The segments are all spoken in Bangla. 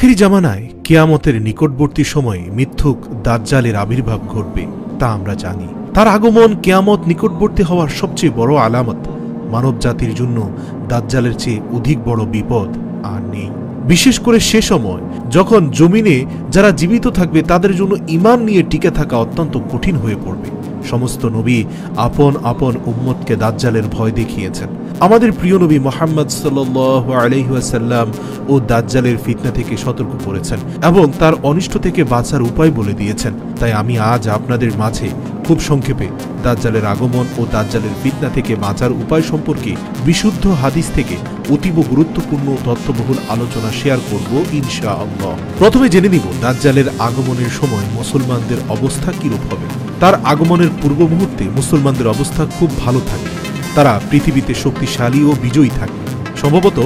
আখিরি জামানায় কিয়ামতের নিকটবর্তী সময়ে মিথ্যুক দাজ্জালের আবির্ভাব ঘটবে তা আমরা জানি। তার আগমন কিয়ামত নিকটবর্তী হওয়ার সবচেয়ে বড় আলামত। মানব জাতির জন্য দাজ্জালের চেয়ে অধিক বড় বিপদ আর নেই। বিশেষ করে সে সময় যখন জমিনে যারা জীবিত থাকবে তাদের জন্য ঈমান নিয়ে টিকে থাকা অত্যন্ত কঠিন হয়ে পড়বে। সমস্ত নবী আপন আপন উম্মতকে দাজ্জালের ভয় দেখিয়েছেন। আমাদের প্রিয় নবী মুহাম্মদ সাল্লাল্লাহু আলাইহি ওয়াসাল্লাম ও দাজ্জালের ফিতনা থেকে সতর্ক করেছেন এবং তার অনিষ্ট থেকে বাঁচার উপায় বলে দিয়েছেন। তাই আমি আজ আপনাদের মাঝে খুব সংক্ষেপে দাজ্জালের আগমন ও দাজ্জালের ফিতনা থেকে বাঁচার উপায় সম্পর্কে বিশুদ্ধ হাদিস থেকে অতীব গুরুত্বপূর্ণ তথ্যবহুল আলোচনা শেয়ার করব ইনশাআল্লাহ। প্রথমে জেনে নিব দাজ্জালের আগমনের সময় মুসলমানদের অবস্থা কিরূপ হবে। তার আগমনের পূর্ব মুহূর্তে মুসলমানদের অবস্থা খুব ভালো থাকবে। তারা পৃথিবীতে শক্তিশালী ও বিজয়ী থাকবে। সম্ভবত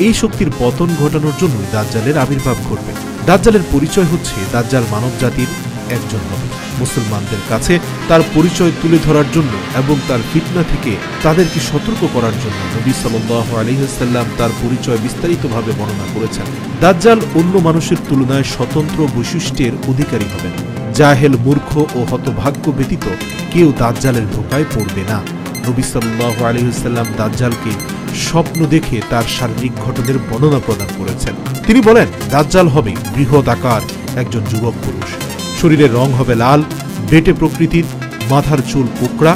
এই শক্তির পতন ঘটানোর জন্য দাজ্জালের আবির্ভাব ঘটবে। দাজ্জালের পরিচয় হচ্ছে দাজ্জাল মানব জাতির একজন নবী। মুসলমানদের কাছে তার পরিচয় তুলে ধরার জন্য এবং তার ফিতনা থেকে তাদেরকে সতর্ক করার জন্য নবী সাল্লাল্লাহু আলাইহি ওয়াসাল্লাম তার পরিচয় বিস্তারিতভাবে বর্ণনা করেছেন। দাজ্জাল অন্য মানুষের তুলনায় স্বতন্ত্র বৈশিষ্ট্যের অধিকারী হবেন। জাহেল, মূর্খ ও হতভাগ্য ব্যতীত কেউ দাজ্জালের ধোঁকায় পড়বে না। নবী সাল্লাল্লাহু আলাইহি ওয়াসাল্লাম দাজ্জালকে স্বপ্ন দেখে তার শারীরিক গঠনের বর্ণনা প্রদান করেছেন। তিনি বলেন, দাজ্জাল হবে বৃহৎ আকার একজন যুবক পুরুষ। শরীরের রং হবে লাল, বেটে প্রকৃতির, মাথার চুল কোকড়া,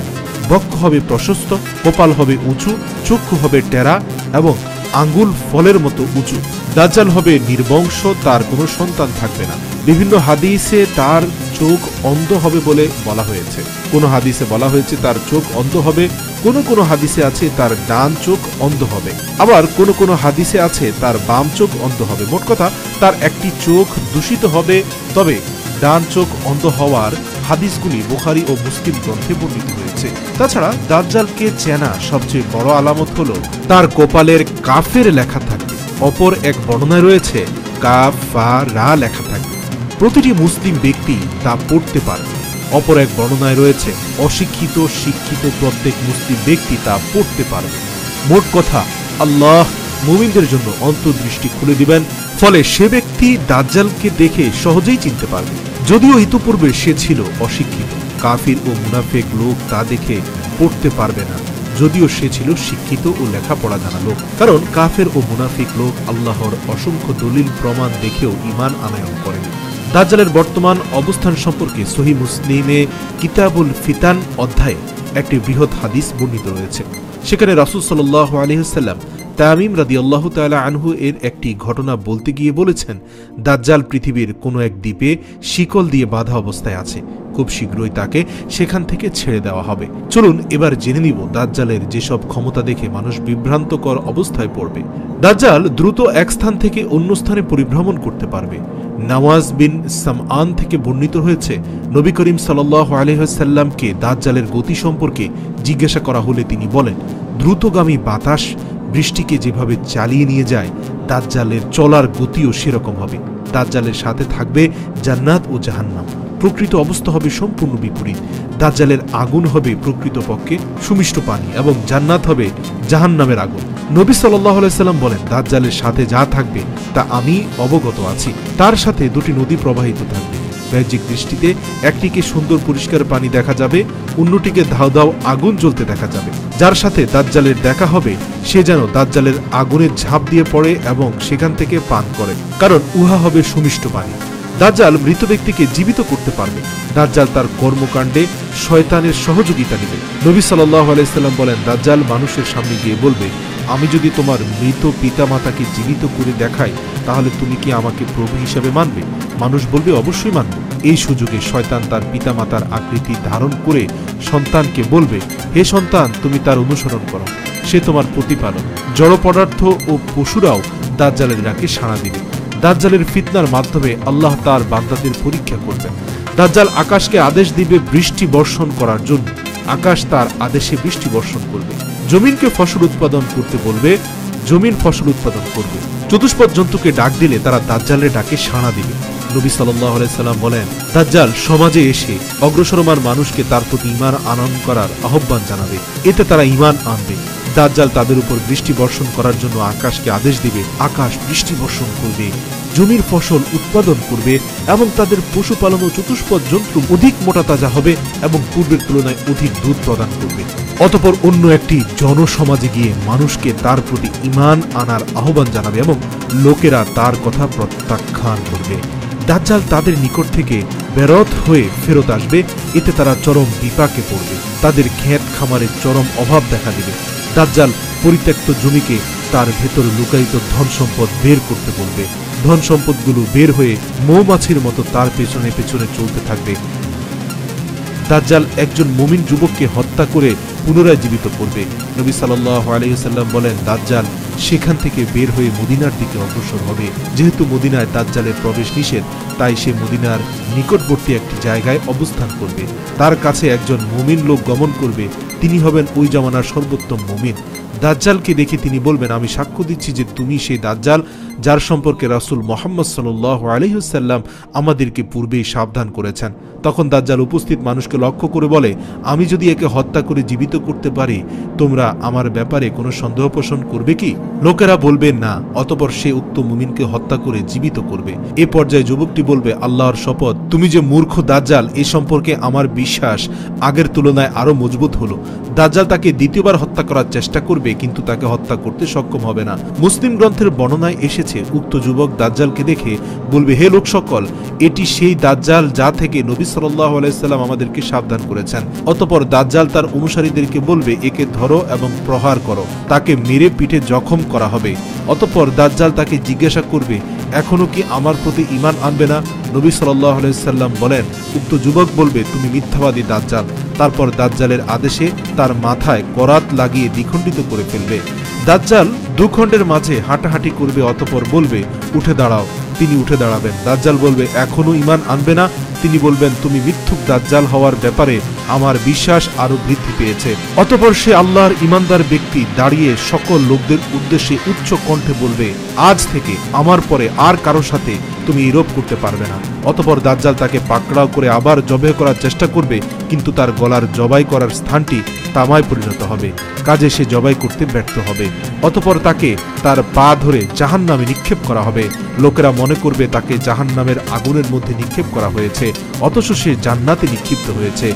বক্ষ হবে প্রশস্ত, কপাল হবে উঁচু, চক্ষু হবে টেরা এবং আঙ্গুল ফলের মতো উঁচু। দাজ্জাল হবে নির্বংশ, তার কোনো সন্তান থাকবে না। বিভিন্ন হাদিসে তার চোখ অন্ধ হবে বলে বলা হয়েছে। কোনো হাদিসে বলা হয়েছে তার চোখ অন্ধ হবে, কোনো হাদিসে আছে তার ডান চোখ অন্ধ হবে, আবার কোনো হাদিসে আছে তার বাম চোখ অন্ধ হবে। মোট কথা তার একটি চোখ দূষিত হবে। তবে ডান চোখ অন্ধ হওয়ার হাদিসগুলি বুখারী ও মুসলিম গ্রন্থে বর্ণিত হয়েছে। তাছাড়া দাজ্জালকে চেনা সবচেয়ে বড় আলামত হলো তার কপালের কাফের লেখা থাকবে। অপর এক বর্ণনায় রয়েছে কাফ ফা রা লেখা থাকবে। প্রতিটি মুসলিম ব্যক্তি তা পড়তে পারবে। অপর এক বর্ণনায় রয়েছে অশিক্ষিত শিক্ষিত প্রত্যেক মুসলিম ব্যক্তি তা পড়তে পারবে। মোট কথা আল্লাহ মুমিনদের জন্য অন্তর্দৃষ্টি খুলে দিবেন, ফলে সে ব্যক্তি দাজ্জালকে দেখে সহজেই চিনতে পারবে। যদিও ইতিপূর্বে সে ছিল অশিক্ষিত, কাফির ও মুনাফিক লোক তা দেখে পড়তে পারবে না, যদিও সে ছিল শিক্ষিত ও লেখাপড়া জানা লোক। কারণ কাফের ও মুনাফিক লোক আল্লাহর অসংখ্য দলিল প্রমাণ দেখেও ঈমান আনয়ন করেন। দাজ্জালের বর্তমান অবস্থান সম্পর্কে সহিহ মুসলিমে কিতাবুল ফিতান অধ্যায়ে একটি বৃহৎ হাদিস বর্ণিত রয়েছে। সেখানে রাসূল সাল্লাল্লাহু আলাইহি ওয়াসাল্লাম তামিম রাদিয়াল্লাহু তাআলা আনহু এর একটি ঘটনা বলতে গিয়ে বলেছেন, দাজ্জাল পৃথিবীর কোনো এক দ্বীপে শিকল দিয়ে বাঁধা অবস্থায় আছে। খুব শীঘ্রই তাকে সেখান থেকে ছেড়ে দেওয়া হবে। চলুন এবার জেনে নিব দাজ্জালের যেসব ক্ষমতা দেখে মানুষ বিভ্রান্তকর অবস্থায় পড়বে। দাজ্জাল দ্রুত এক স্থান থেকে অন্য স্থানে পরিভ্রমণ করতে পারবে। নওয়াজ বিন সামআন থেকে বর্ণিত হয়েছে, নবী করিম সাল্লাল্লাহু আলাইহি ওয়াসাল্লামকে দাজ্জালের গতি সম্পর্কে জিজ্ঞাসা করা হলে তিনি বলেন, দ্রুতগামী বাতাস বৃষ্টিকে যেভাবে চালিয়ে নিয়ে যায়, দাজ্জালের চলার গতিও সেরকম হবে। দাজ্জালের সাথে থাকবে জান্নাত ও জাহান্নাম। প্রকৃত অবস্থা হবে সম্পূর্ণ বিপরীত। দাজ্জালের আগুন হবে প্রকৃতপক্ষে সুমিষ্ট পানি এবং জান্নাত হবে জাহান্নামের আগুন। নবী সাল্লাল্লাহু আলাইহি সাল্লাম বলেন, দাজ্জালের সাথে যা থাকবে তা আমি অবগত আছি। তার সাথে দুটি নদী প্রবাহিত থাকবে। বাহ্যিক দৃষ্টিতে একটিকে সুন্দর পরিষ্কার পানি দেখা যাবে, অন্যটিকে ধাও ধাও আগুন জ্বলতে দেখা যাবে। যার সাথে দাজ্জালের দেখা হবে সে যেন দাজ্জালের আগুনে ঝাঁপ দিয়ে পড়ে এবং সেখান থেকে পান করে, কারণ উহা হবে সুমিষ্ট পানি। দাজ্জাল মৃত ব্যক্তিকে জীবিত করতে পারবে। দাজ্জাল তার কর্মকাণ্ডে শয়তানের সহযোগিতা নেবে। নবী সাল্লাল্লাহু আলাইহি সাল্লাম বলেন, দাজ্জাল মানুষের সামনে গিয়ে বলবে, আমি যদি তোমার মৃত পিতামাতাকে জীবিত করে দেখাই তাহলে তুমি কি আমাকে প্রভু হিসেবে মানবে? মানুষ বলবে, অবশ্যই মানব। এই সুযোগে শয়তান তার পিতামাতার আকৃতি ধারণ করে সন্তানকে বলবে, হে সন্তান, তুমি তার অনুসরণ করো, সে তোমার প্রতিপালক। জড় পদার্থ ও পশুরাও দাজ্জালের ডাকে সাড়া দিবে। দাজ্জালের ফিতনার মাধ্যমে আল্লাহ তার বান্দাদের পরীক্ষা করবেন। দাজ্জাল আকাশকে আদেশ দিবে বৃষ্টি বর্ষণ করার জন্য। আকাশ তার আদেশে বৃষ্টি বর্ষণ করবে। জমিনকে ফসল উৎপাদন করতে বলবে, জমিন ফসল উৎপাদন করবে। চতুষ্পদ জন্তুকে ডাক দিলে তারা দাজ্জালের ডাকে সাড়া দিবে। নবী সাল্লাল্লাহু আলাইহি সাল্লাম বলেন, দাজ্জাল সমাজে এসে অগ্রসরমান মানুষকে তার প্রতি ঈমান আনয়ন করার আহ্বান জানাবে। এতে তারা ঈমান আনবে। দাজ্জাল তাদের উপর বৃষ্টি বর্ষণ করার জন্য আকাশকে আদেশ দিবে, আকাশ বৃষ্টি বর্ষণ করবে, জমির ফসল উৎপাদন করবে এবং তাদের পশুপালন ও চতুষ্পদ জন্তু অধিক মোটা তাজা হবে এবং পূর্বের তুলনায় অধিক দুধ প্রদান করবে। অতঃপর অন্য একটি জনসমাজে গিয়ে মানুষকে তার প্রতি ঈমান আনার আহ্বান জানাবে এবং লোকেরা তার কথা প্রত্যাখ্যান করবে। দাজ্জাল তাদের নিকট থেকে বেরত হয়ে ফেরত আসবে, এতে তারা চরম বিপাকে পড়বে, তাদের ক্ষেত খামারের চরম অভাব দেখা দেবে। দাজ্জাল পরিত্যক্ত জমিকে তার ভেতর লুকায়িত ধন সম্পদ বের করতে বলবে, ধন সম্পদগুলো বের হয়ে মৌমাছির মতো তার পেছনে পেছনে চলতে থাকবে। দাজ্জাল একজন মুমিন যুবককে হত্যা করে পুনরায় জীবিত করবে। নবী সাল্লাল্লাহু আলাইহি ওয়াসাল্লাম বলেন, দাজ্জাল সেখান থেকে বের হয়ে মদিনার দিকে অগ্রসর হবে। যেহেতু মদিনায় দাজ্জালের প্রবেশ নিষেধ, তাই সে মদিনার নিকটবর্তী একটি জায়গায় অবস্থান করবে। তার কাছে একজন মুমিন লোক গমন করবে, তিনি হবেন ওই জামানার সর্বোত্তম মুমিন। দাজ্জালকে দেখে তিনি বলবেন, আমি সাক্ষ্য দিচ্ছি যে তুমি সেই দাজ্জাল যার সম্পর্কে রাসূল মুহাম্মদ সাল্লাল্লাহু আলাইহি ওয়াসাল্লাম আমাদেরকে পূর্বেই সাবধান করেছেন। তখন দাজ্জাল উপস্থিত মানুষকে লক্ষ্য করে বলে, আমি যদি একে হত্যা করে জীবিত করতে পারি, তোমরা আমার ব্যাপারে কোনো সন্দেহ পোষণ করবে কি? লোকেরা বলবে না। অতঃপর সে উক্ত মুমিনকে হত্যা করে জীবিত করবে। এ পর্যায়ে যুবকটি বলবে, আল্লাহর শপথ, তুমি যে মূর্খ দাজ্জাল, এ সম্পর্কে আমার বিশ্বাস আগের তুলনায় আরো মজবুত হলো। দাজ্জাল তাকে দ্বিতীয়বার হত্যা করার চেষ্টা করবে, কিন্তু তাকে হত্যা করতে সক্ষম হবে না। মুসলিম গ্রন্থের বর্ণনায় এসেছে, উক্ত যুবক দাজ্জালকে দেখে বলবে, হে লোক সকল, এটি সেই দাজ্জাল যা থেকে নবী সাল্লাল্লাহু আলাইহি ওয়াসাল্লাম আমাদেরকে সাবধান করেছেন। অতঃপর দাজ্জাল তার অনুসারীদেরকে বলবে, একে ধরো এবং প্রহার করো, তাকে মেরে পিঠে জখম করা হবে। অতঃপর দাজ্জাল তাকে জিজ্ঞাসা করবে, এখনো কি আমার প্রতি ঈমান আনবে না? নবী সাল্লাল্লাহু আলাইহি ওয়াসাল্লাম বলেন, উক্ত যুবক বলবে, তুমি মিথ্যাবাদী দাজ্জাল। তারপর দাজ্জালের আদেশে তার মাথায় করাত লাগিয়ে দ্বিখণ্ডিত করে ফেলবে। দাজ্জাল দুখণ্ডের মাঝে হাঁটাহাঁটি করবে, অতঃপর বলবে, উঠে দাঁড়াও। তিনি উঠে দাঁড়াবেন। দাজ্জাল বলবে, এখনো ঈমান আনবে না? তিনি বলবেন, তুমি মিথ্যুক দাজ্জাল হওয়ার ব্যাপারে আমার বিশ্বাস আরো বৃদ্ধি পেয়েছে। অতঃপর সে আল্লাহর ঈমানদার ব্যক্তি দাঁড়িয়ে সকল লোকদের উদ্দেশ্যে উচ্চ কণ্ঠে বলবে, আজ থেকে আমার পরে আর কারো সাথে তুমি এরূপ করতে পারবে না। অতঃপর দাজ্জাল তাকে পাকড়াও করে আবার জবাই করার চেষ্টা করবে, কিন্তু তার গলার জবাই করার স্থানটি তামায় পরিণত হবে, কাজে সে জবাই করতে ব্যর্থ হবে। অতঃপর তাকে তার পা ধরে জাহান্নামে নিক্ষেপ করা হবে। লোকেরা মনে করবে তাকে জাহান্নামের আগুনের মধ্যে নিক্ষেপ করা হয়েছে, অথচ সে জান্নাতে নিক্ষিপ্ত হয়েছে।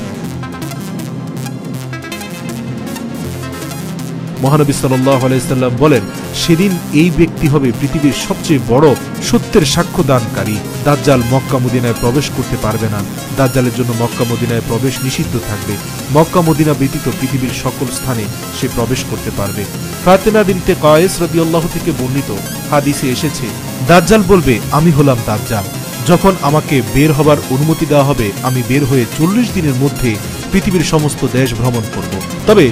মহানবী সাল্লাল্লাহু আলাইহি ওয়াসাল্লাম বলেন, সেদিন এই ব্যক্তি হবে পৃথিবীর সবচেয়ে বড় সত্যের সাক্ষ্যদানকারী। দাজ্জাল মক্কা মদিনায় প্রবেশ করতে পারবে না। দাজ্জালের জন্য মক্কা মদিনায় প্রবেশ নিষিদ্ধ থাকবে। মক্কা মদিনা ব্যতীত পৃথিবীর সকল স্থানে সে প্রবেশ করতে পারবে। ফাতেমা বিনতে কায়েস রাদিয়াল্লাহু থেকে বর্ণিত হাদিসে এসেছে, দাজ্জাল বলবে, আমি হলাম দাজ্জাল। যখন আমাকে বের হবার অনুমতি দেওয়া হবে, আমি বের হয়ে 40 দিনের মধ্যে পৃথিবীর সমস্ত দেশ ভ্রমণ করব। তবে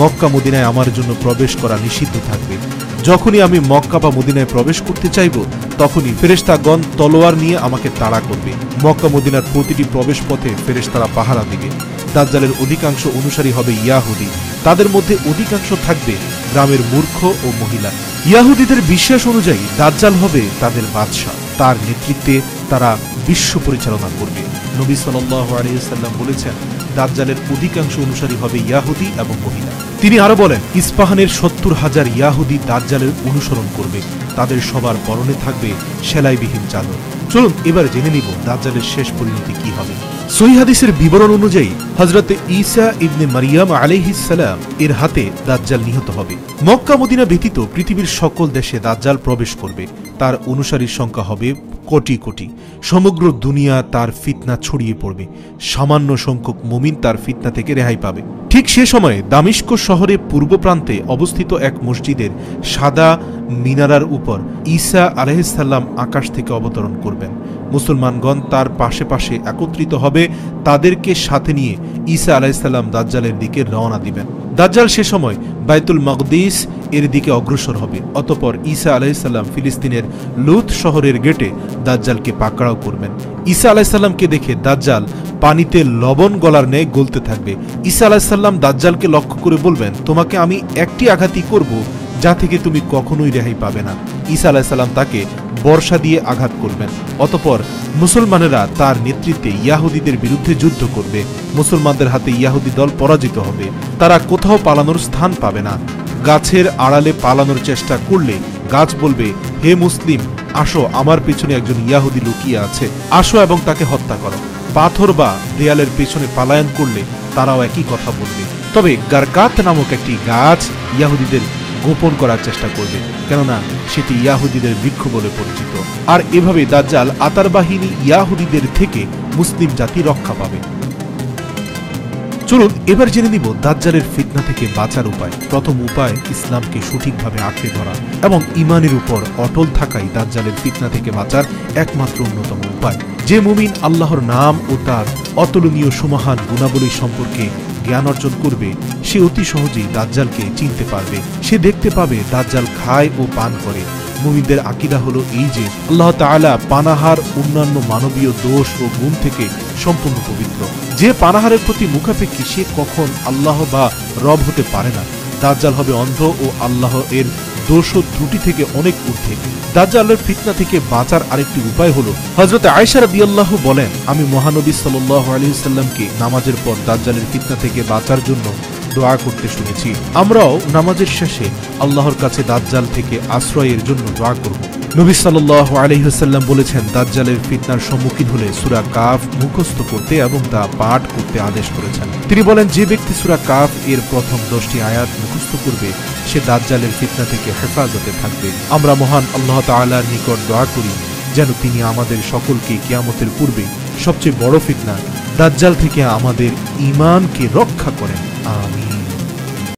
মক্কা মদিনায় আমার জন্য প্রবেশ করা নিষিদ্ধ থাকবে। যখনই আমি মক্কা বা মদিনায় প্রবেশ করতে চাইব, তখনই ফেরেশতাগণ তলোয়ার নিয়ে আমাকে তাড়া করবে। মক্কা মদিনার প্রতিটি প্রবেশ পথে ফেরেশতারা পাহারা দিবে। দাজ্জালের অধিকাংশ অনুসারী হবে ইয়াহুদি। তাদের মধ্যে অধিকাংশ থাকবে গ্রামের মূর্খ ও মহিলা। ইয়াহুদিদের বিশ্বাস অনুযায়ী দাজ্জাল হবে তাদের বাদশা। তার নেতৃত্বে তারা বিশ্ব পরিচালনা করবে। নবী সাল্লাল্লাহু আলাইহি ওয়াসাল্লাম বলেছেন, দাজ্জালের অধিকাংশ অনুসারী হবে ইয়াহুদি এবং মহিলা। তিনি আরো বলেন, ইস্পাহানের 70,000 ইয়াহুদি দাজ্জালের অনুসরণ করবে। তাদের সবার পরনে থাকবে সেলাইবিহীন চাদর। চলুন এবার জেনে নিব দাজ্জালের শেষ পরিণতি কি হবে। সহিহ হাদিসের বিবরণ অনুযায়ী হযরতে ঈসা ইবনে মারিয়াম আলাইহিস সালাম এর হাতে দাজ্জাল নিহত হবে। মক্কা মদিনা ব্যতীত পৃথিবীর সকল দেশে দাজ্জাল প্রবেশ করবে। তার অনুসারীর সংখ্যা হবে কোটি কোটি। সমগ্র দুনিয়া তার ফিতনা ছড়িয়ে পড়বে। সামান্য সংখ্যক মুমিন তার ফিতনা থেকে রেহাই পাবে। ঠিক সে সময়ে দামিস্ক শহরে পূর্ব প্রান্তে অবস্থিত এক মসজিদের সাদা মিনারার উপর ঈসা আলাইহিস সালাম আকাশ থেকে অবতরণ করবেন। মুসলমানগণ তার পাশে পাশে একত্রিত হবে। তাদেরকে সাথে নিয়ে ঈসা আলাইহিস সালাম দাজ্জালের দিকে রওনা দিবেন। দাজ্জাল সে সময় বাইতুল মাকদিস এর দিকে অগ্রসর হবে। অতঃপর ঈসা আলাইহিস সালাম ফিলিস্তিনের লুত শহরের গেটে দাজ্জালকে পাকড়াও করবেন। ঈসা আলাইহিস সালামকে দেখে দাজ্জাল পানিতে লবণ গলার ন্যায় গলতে থাকবে। ঈসা আলাইহিস সালাম দাজ্জালকে লক্ষ্য করে বলবেন, তোমাকে আমি একটি আঘাতই করব, যা থেকে তুমি কখনোই রেহাই পাবে না। ঈসা আলাইহিস সালাম তাকে বর্ষা দিয়ে আঘাত করবেন। অতঃপর মুসলমানেরা তার নেতৃত্বে ইয়াহুদিদের বিরুদ্ধে যুদ্ধ করবে। মুসলমানদের হাতে ইয়াহুদি দল পরাজিত হবে। তারা কোথাও পালানোর স্থান পাবে না। গাছের আড়ালে পালানোর চেষ্টা করলে গাছ বলবে, হে মুসলিম, আসো, আমার পেছনে একজন ইয়াহুদি লুকিয়ে আছে, আসো এবং তাকে হত্যা করো। পাথর বা দেয়ালের পেছনে পালায়ন করলে তারাও একই কথা বলবে। তবে গারকাত নামক একটি গাছ ইয়াহুদিদের গোপন করার চেষ্টা করবে, কেননা সেটি ইয়াহুদিদের বৃক্ষ বলে পরিচিত। আর এভাবে দাজ্জাল আতার বাহিনী ইয়াহুদিদের থেকে মুসলিম জাতি রক্ষা পাবে। চলুন এবার জেনে নিব দাজ্জালের ফিতনা থেকে বাঁচার উপায়। প্রথম উপায়, ইসলামকে সঠিকভাবে আঁকড়ে ধরা এবং ঈমানের উপর অটল থাকাই দাজ্জালের ফিতনা থেকে বাঁচার একমাত্র অন্যতম উপায়। যে মুমিন আল্লাহর নাম ও তার অতুলনীয় সুমহান গুণাবলী সম্পর্কে জ্ঞান অর্জন করবে, সে অতি সহজেই দাজ্জালকে চিনতে পারবে। সে দেখতে পাবে দাজ্জাল খায় ও পান করে। মুমিনদের আকীদা হলো এই যে আল্লাহ তাআলা পানাহার অন্যান্য মানবীয় দোষ ও গুণ থেকে সম্পূর্ণ পবিত্র। যে পানাহারের প্রতি মুখাপেক্ষী সে কখন আল্লাহ বা রব হতে পারে না। দাজ্জাল হবে অন্ধ ও আল্লাহ এর দোষ ও ত্রুটি থেকে অনেক ঊর্ধ্বে। দাজ্জালের ফিতনা থেকে বাঁচার আরেকটি উপায় হলো, হযরত আয়েশা রাদিয়াল্লাহু বলেন, আমি মহানবী সাল্লাল্লাহু আলাইহি ওয়াসাল্লামকে নামাজের পর দাজ্জালের ফিতনা থেকে বাঁচার জন্য দোয়া করতে শুনেছি। আমরাও নামাজের শেষে আল্লাহর কাছে দাজ্জাল থেকে আশ্রয়ের জন্য দোয়া করব। নবী সাল্লাল্লাহু আলাইহি ওয়াসাল্লাম বলেছেন, দাজ্জালের ফিতনার সম্মুখীন হলে সূরা কাফ মুখস্থ করতে এবং তা পাঠ করতে আদেশ করেছেন। তিনি বলেন, যে ব্যক্তি সূরা কাফ এর প্রথম 10টি আয়াত মুখস্থ করবে সে দাজ্জালের ফিতনা থেকে হেফাজতে থাকবে। আমরা মহান আল্লাহ তাআলার নিকট দোয়া করি যেন তিনি আমাদের সকলকে কিয়ামতের পূর্বে সবচেয়ে বড় ফিতনা দাজ্জাল থেকে আমাদের ঈমানকে রক্ষা করেন। আমিন।